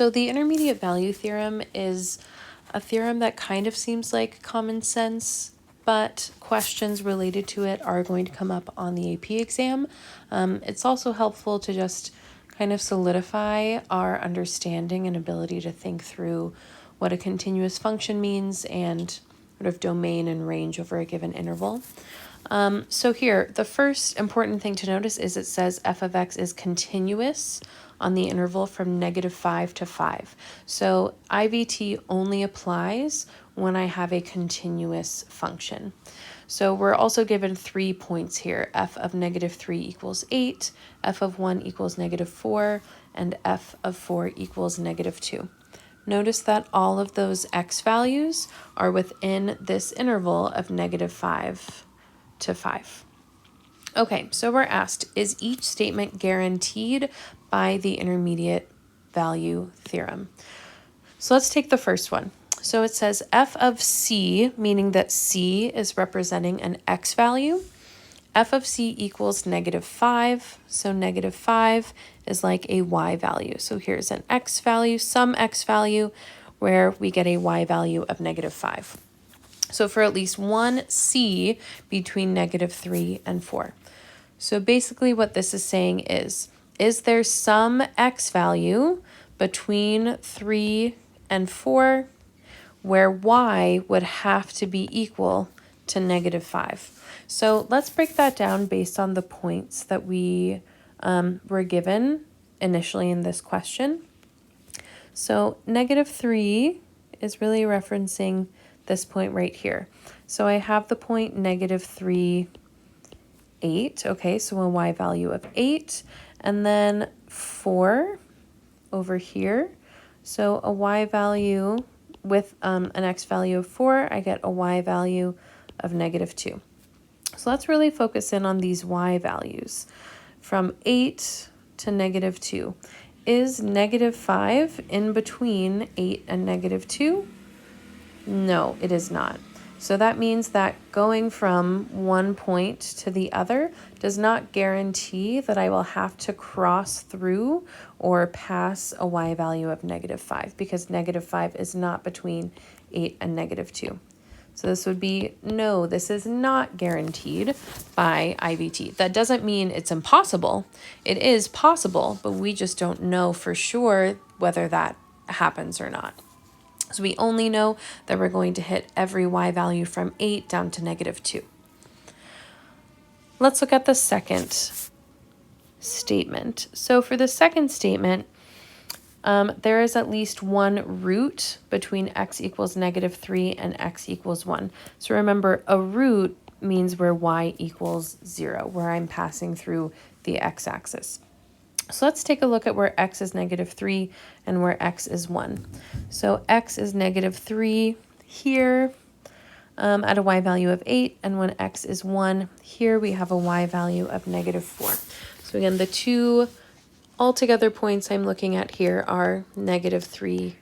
So the intermediate value theorem is a theorem that kind of seems like common sense, but questions related to it are going to come up on the AP exam. It's also helpful to just kind of solidify our understanding and ability to think through what a continuous function means and sort of domain and range over a given interval. So here, the first important thing to notice is it says f of x is continuous on the interval from -5 to 5. So IVT only applies when I have a continuous function. So we're also given 3 points here. F of -3 equals 8, f of 1 equals -4, and f of 4 equals -2. Notice that all of those x values are within this interval of -5 to 5. Okay, so we're asked, is each statement guaranteed by the intermediate value theorem? So let's take the first one. So it says f of c, meaning that c is representing an x value. F of c equals -5, so -5 is like a y value. So here's an x value, some x value, where we get a y value of -5. So for at least one c between -3 and 4. So basically what this is saying is there some x value between 3 and 4 where y would have to be equal to -5? So let's break that down based on the points that we were given initially in this question. So -3 is really referencing this point right here. So I have the point -3, 8. Okay, so a y value of 8. And then 4 over here. So a y value with an x value of 4, I get a y value of -2. So let's really focus in on these y values. From 8 to -2. Is -5 in between 8 and -2? No, it is not. So that means that going from one point to the other does not guarantee that I will have to cross through or pass a y value of -5, because -5 is not between 8 and -2. So this would be, no, this is not guaranteed by IVT. That doesn't mean it's impossible. It is possible, but we just don't know for sure whether that happens or not. So we only know that we're going to hit every y value from 8 down to -2. Let's look at the second statement. So for the second statement, there is at least one root between x equals -3 and x equals 1. So remember, a root means where y equals 0, where I'm passing through the x-axis. So let's take a look at where x is -3 and where x is 1. So x is -3 here at a y value of 8, and when x is 1, here we have a y value of -4. So again, the two altogether points I'm looking at here are -3,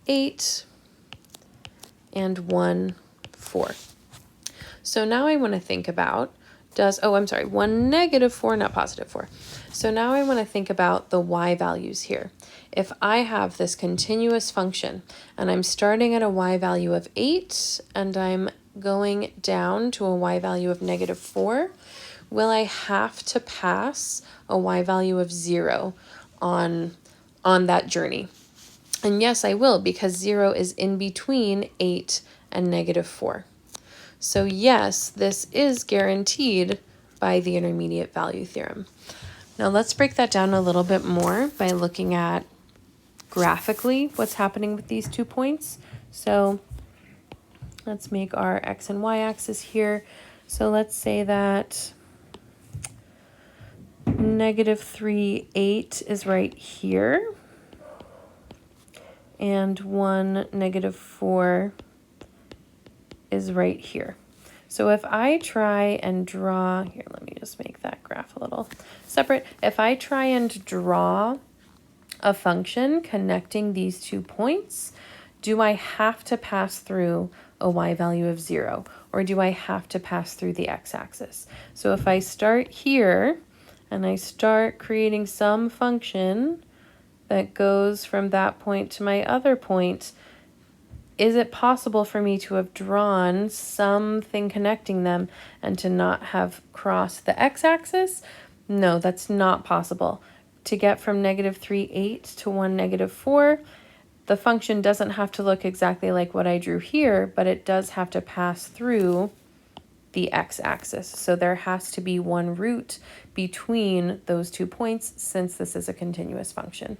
8, and 1, 4. So now I want to think about, 1 -4, not +4. So now I want to think about the y values here. If I have this continuous function and I'm starting at a y value of 8 and I'm going down to a y value of -4, will I have to pass a y value of 0 on that journey? And yes, I will, because 0 is in between 8 and -4. So yes, this is guaranteed by the intermediate value theorem. Now let's break that down a little bit more by looking at graphically what's happening with these 2 points. So let's make our x and y axis here. So let's say that -3, 8 is right here, and 1, -4 is right here. So if I try and draw, here, let me just make that graph a little separate. If I try and draw a function connecting these 2 points, do I have to pass through a y value of 0, or do I have to pass through the x-axis? So if I start here and I start creating some function that goes from that point to my other point. Is it possible for me to have drawn something connecting them and to not have crossed the x-axis? No, that's not possible. To get from -3, 8 to 1, -4, the function doesn't have to look exactly like what I drew here, but it does have to pass through the x-axis. So there has to be one root between those 2 points since this is a continuous function.